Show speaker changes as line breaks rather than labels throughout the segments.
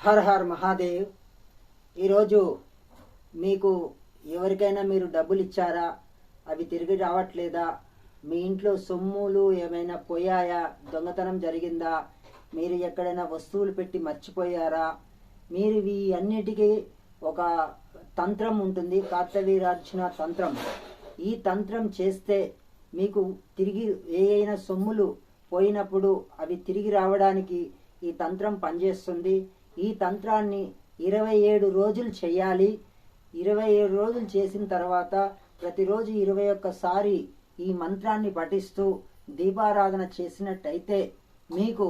Her her Mahadev. ఈరోజు మీకు ఎవరికైనా మీరు డబ్బులు ఇచ్చారా, అవి తిరిగి రావట్లేదా, మీ ఇంట్లో సొమ్ములు ఏమైనా పోయాయా, దొంగతనం జరిగిందా, మీరు ఎక్కడైనా వస్తువులు పెట్టి మర్చిపోయారా, మీరు ఈ అన్నిటికీ ఒక తంత్రం ఉంటుంది, కార్తవీర్యార్జున తంత్రం. ఈ తంత్రం చేస్తే మీకు తిరిగి ఏవైనా సొమ్ములు పోయినప్పుడు అవి తిరిగి రావడానికి ఈ తంత్రం పనిచేస్తుంది. ఈ తంత్రాన్ని 27 రోజులు చేయాలి. 27 రోజులు చేసిన తర్వాత ప్రతిరోజు 21 సారి ఈ మంత్రాన్ని పఠిస్తూ దీపారాధన చేసినట్టయితే మీకు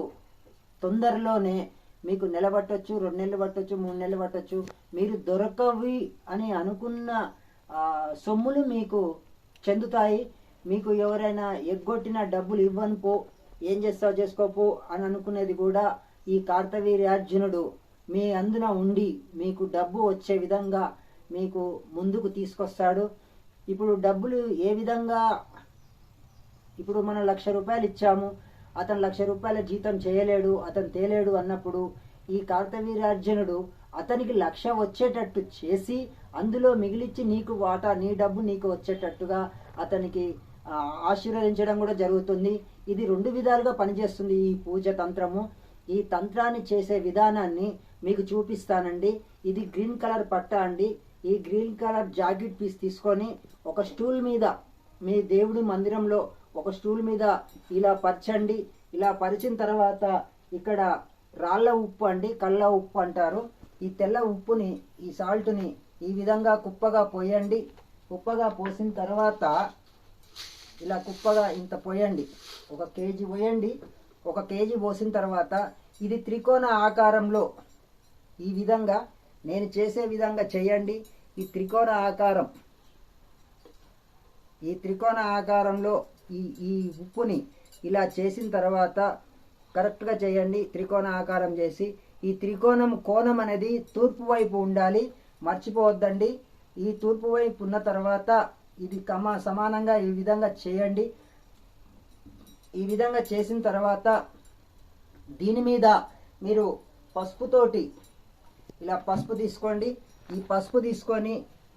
తొందరలోనే మీకు నెల పట్టొచ్చు, 2 నెలలు పట్టొచ్చు, 3 నెలలు పట్టొచ్చు. మీరు దొరకవి అని అనుకున్న సొమ్ములు మీకు చెందుతాయి. మీకు ఎవరైనా ఎగ్గొట్టిన డబ్బులు ఇవ్వను పో, ఏం చేస్తావు చేసుకోపో అని అనుకునేది కూడా ఈ కార్తవీర్యార్జునుడు మీ అందున ఉండి మీకు డబ్బు వచ్చే విధంగా మీకు ముందుకు తీసుకొస్తాడు. ఇప్పుడు డబ్బులు ఏ విధంగా, ఇప్పుడు మనం 1,00,000 రూపాయలు ఇచ్చాము, అతను 1,00,000 రూపాయల జీతం చేయలేడు, అతను తేలేడు అన్నప్పుడు ఈ కార్తవీర్యార్జునుడు అతనికి 1,00,000 వచ్చేటట్టు చేసి అందులో మిగిలిచ్చి నీకు వాటా, నీ డబ్బు నీకు వచ్చేటట్టుగా అతనికి ఆశీర్వదించడం కూడా జరుగుతుంది. ఇది 2 విధాలుగా పనిచేస్తుంది ఈ పూజ తంత్రము. ఈ తంత్రాన్ని చేసే విధానాన్ని మీకు చూపిస్తానండి. ఇది గ్రీన్ కలర్ పట్ట అండి. ఈ గ్రీన్ కలర్ జాకెట్ పీస్ తీసుకొని ఒక స్టూల్ మీద, మీ దేవుడి మందిరంలో ఒక స్టూల్ మీద ఇలా పరచండి. ఇలా పరిచిన తర్వాత ఇక్కడ రాళ్ళ ఉప్పు అండి, కళ్ళ ఉప్పు అంటారు. ఈ తెల్ల ఉప్పుని, ఈ సాల్ట్ని ఈ విధంగా కుప్పగా పోయండి. కుప్పగా పోసిన తర్వాత ఇలా కుప్పగా ఇంత పోయండి, 1 కేజీ పోయండి. 1 కేజీ పోసిన తర్వాత ఇది త్రికోణ ఆకారంలో ఈ విధంగా నేను చేసే విధంగా చేయండి. ఈ త్రికోణ ఆకారంలో ఈ ఉప్పుని ఇలా చేసిన తర్వాత కరెక్ట్గా చేయండి. త్రికోణ ఆకారం చేసి ఈ కోణం అనేది తూర్పు వైపు ఉండాలి, మర్చిపోవద్దండి. ఈ తూర్పు వైపు ఉన్న తర్వాత ఇది సమానంగా ఈ విధంగా చేయండి. ఈ విధంగా చేసిన తర్వాత దీని మీద మీరు పసుపుతోటి ఇలా పసుపు తీసుకోండి. ఈ పసుపు తీసుకొని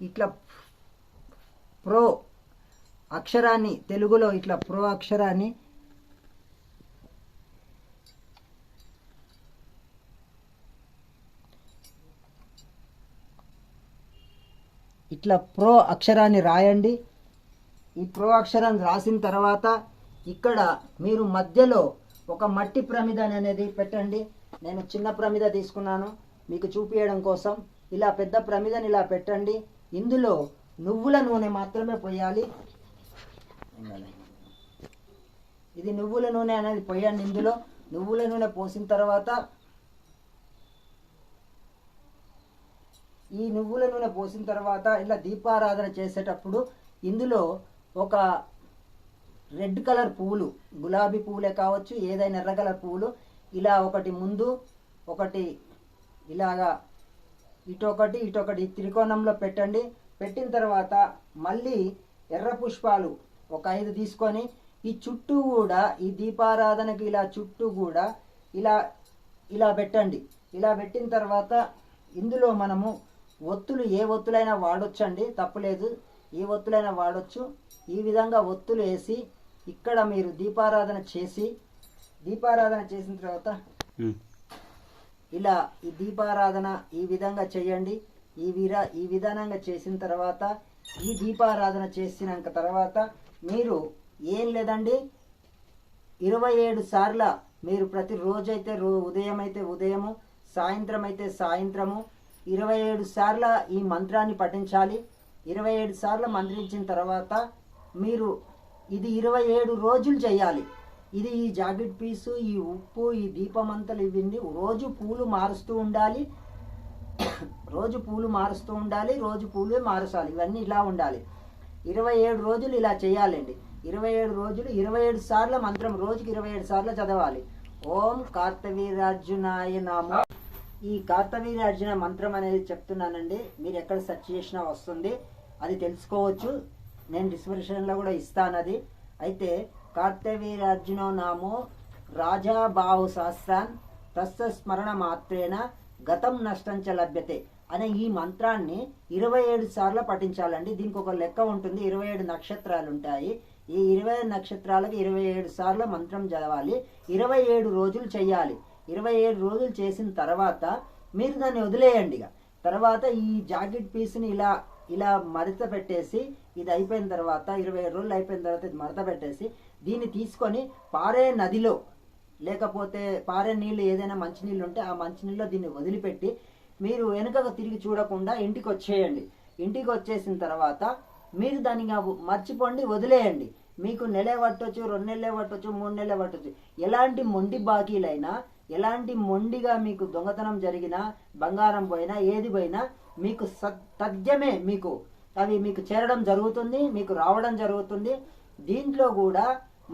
ఇట్లా ప్రో అక్షరాన్ని, తెలుగులో ఇట్లా ప్రో అక్షరాన్ని ఇట్లా ప్రో అక్షరాన్ని రాయండి. ఈ ప్రో అక్షరాన్ని రాసిన తర్వాత ఇక్కడ మీరు మధ్యలో ఒక మట్టి ప్రమిదని అనేది పెట్టండి. నేను చిన్న ప్రమిద తీసుకున్నాను మీకు చూపించడం కోసం. ఇలా పెద్ద ప్రమిదని ఇలా పెట్టండి. ఇందులో నువ్వుల నూనె మాత్రమే పోయాలి. ఇది నువ్వుల నూనె అనేది పోయండి. ఇందులో నువ్వుల నూనె పోసిన తర్వాత ఈ నువ్వుల నూనె పోసిన తర్వాత ఇలా దీపారాధన చేసేటప్పుడు ఇందులో ఒక రెడ్ కలర్ పువ్వులు, గులాబీ పువ్వులే కావచ్చు, ఏదైనా ఎర్ర కలర్ పువ్వులు ఇలా ఒకటి ముందు, ఒకటి ఇలాగా ఇటొకటి ఇటొకటి త్రికోణంలో పెట్టండి. పెట్టిన తర్వాత మళ్ళీ ఎర్ర పుష్పాలు ఒక 5 తీసుకొని ఈ చుట్టూ కూడా ఈ దీపారాధనకి ఇలా చుట్టూ కూడా ఇలా పెట్టండి. ఇలా పెట్టిన తర్వాత ఇందులో మనము ఒత్తులు, ఏ ఒత్తులైనా వాడొచ్చండి, తప్పులేదు, ఏ ఒత్తులైనా వాడొచ్చు. ఈ విధంగా ఒత్తులు వేసి ఇక్కడ మీరు దీపారాధన చేసిన తర్వాత ఇలా ఈ దీపారాధన ఈ విధంగా చేయండి. ఈ విధానంగా చేసిన తర్వాత ఈ దీపారాధన చేసినాక తర్వాత మీరు ఏం లేదండి, 27 సార్ల మీరు ప్రతిరోజు అయితే ఉదయం అయితే ఉదయము, సాయంత్రం అయితే సాయంత్రము 27 సార్ల ఈ మంత్రాన్ని పఠించాలి. 27 సార్లు మంత్రించిన తర్వాత మీరు ఇది 27 రోజులు చేయాలి. ఇది ఈ జాకెట్ పీసు, ఈ ఉప్పు, ఈ దీపమంతలు ఇవన్నీ రోజు పూలు మారుస్తూ ఉండాలి. రోజు పూలే మారుసాలి. ఇవన్నీ ఇలా ఉండాలి. 27 రోజులు ఇలా చేయాలండి. 27 రోజులు 27 సార్ల మంత్రం రోజుకి 27 సార్లు చదవాలి. ఓం కార్తవీర్యార్జునాయ నమః. ఈ కార్తవీర్యార్జున మంత్రం అనేది చెప్తున్నానండి. మీరు ఎక్కడ సెర్చ్ చేసినా వస్తుంది, అది తెలుసుకోవచ్చు. నేను డిస్క్రిప్షన్లో కూడా ఇస్తాను అది. అయితే కార్తవీర్యార్జునో నామో రాజా బాహు సహస్రాన్ తస్య స్మరణ మాత్రేన గతం నష్టంచ లభ్యతే అనే ఈ మంత్రాన్ని 27 సార్లు పఠించాలండి. దీనికి ఒక లెక్క ఉంటుంది. 27 నక్షత్రాలు ఉంటాయి. ఈ 27 నక్షత్రాలకు 27 సార్లు మంత్రం చదవాలి. 27 రోజులు చెయ్యాలి. 27 రోజులు చేసిన తర్వాత మీరు దాన్ని వదిలేయండి. తర్వాత ఈ జాకెట్ పీస్ని ఇలా మడత పెట్టేసి, ఇది అయిపోయిన తర్వాత 27 రోజులు అయిపోయిన తర్వాత ఇది మడత పెట్టేసి దీన్ని తీసుకొని పారే నదిలో, లేకపోతే పారే నీళ్ళు ఏదైనా మంచినీళ్ళు ఉంటే ఆ మంచినీళ్ళలో దీన్ని వదిలిపెట్టి మీరు వెనుకకు తిరిగి చూడకుండా ఇంటికి వచ్చేయండి. ఇంటికి వచ్చేసిన తర్వాత మీరు దాన్ని మర్చిపోండి, వదిలేయండి. మీకు నెలే పట్టొచ్చు, 2 నెలలే పట్టొచ్చు, 3 నెలలే పట్టొచ్చు. ఎలాంటి మొండి బాకీలైనా, ఎలాంటి మొండిగా మీకు దొంగతనం జరిగినా, బంగారం పోయినా, ఏది పోయినా మీకు తథ్యమే అవి మీకు చేరడం జరుగుతుంది, మీకు రావడం జరుగుతుంది. దీంట్లో కూడా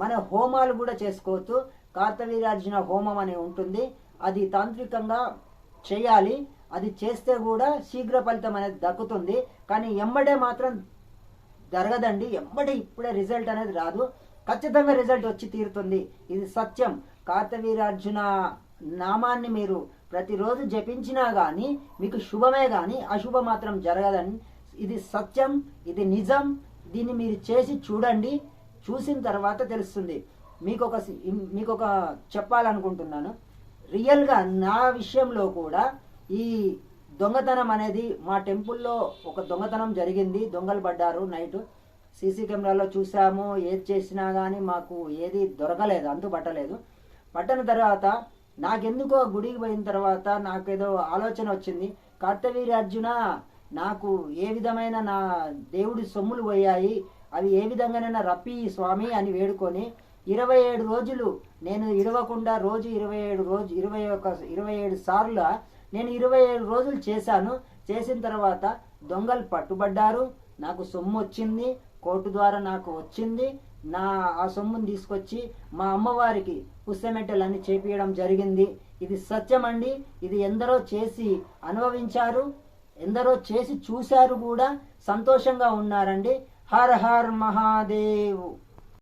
మన హోమాలు కూడా చేసుకోవచ్చు. కార్తవీర్యార్జున హోమం అని ఉంటుంది. అది తాంత్రికంగా చేయాలి. అది చేస్తే కూడా శీఘ్ర ఫలితం అనేది దక్కుతుంది. కానీ ఎమ్మడే మాత్రం జరగదండి. ఇప్పుడే రిజల్ట్ అనేది రాదు. ఖచ్చితంగా రిజల్ట్ వచ్చి తీరుతుంది. ఇది సత్యం. కార్తవీర్యార్జున నామాన్ని మీరు ప్రతిరోజు జపించినా కానీ మీకు శుభమే కానీ అశుభం మాత్రం జరగదని. ఇది సత్యం, ఇది నిజం. దీన్ని మీరు చేసి చూడండి. చూసిన తర్వాత తెలుస్తుంది. మీకు ఒక చెప్పాలనుకుంటున్నాను. రియల్గా నా విషయంలో కూడా ఈ దొంగతనం అనేది మా టెంపుల్లో ఒక దొంగతనం జరిగింది. దొంగలు పడ్డారు. నైట్ సీసీ కెమెరాలో చూసాము. ఏది చేసినా కానీ మాకు ఏది దొరకలేదు, అంతు పట్టలేదు. పట్టిన తర్వాత నాకెందుకో గుడికి పోయిన తర్వాత నాకేదో ఆలోచన వచ్చింది. కార్తవీర్యార్జున, నాకు ఏ విధమైన నా దేవుడి సొమ్ములు పోయాయి, అవి ఏ విధంగానైనా రప్పి స్వామి అని వేడుకొని 27 రోజులు నేను ఇడవకుండా రోజు 27 సార్లు నేను 27 రోజులు చేశాను. చేసిన తర్వాత దొంగలు పట్టుబడ్డారు. నాకు సొమ్ము వచ్చింది, కోర్టు ద్వారా నాకు వచ్చింది. ఆ సొమ్ముని తీసుకొచ్చి మా అమ్మవారికి పుస్తమెట్టెలన్నీ చేపియడం జరిగింది. ఇది సత్యం అండి. ఇది ఎందరో చేసి అనుభవించారు, ఎందరో చేసి చూశారు కూడా, సంతోషంగా ఉన్నారండి. Her her Mahadev.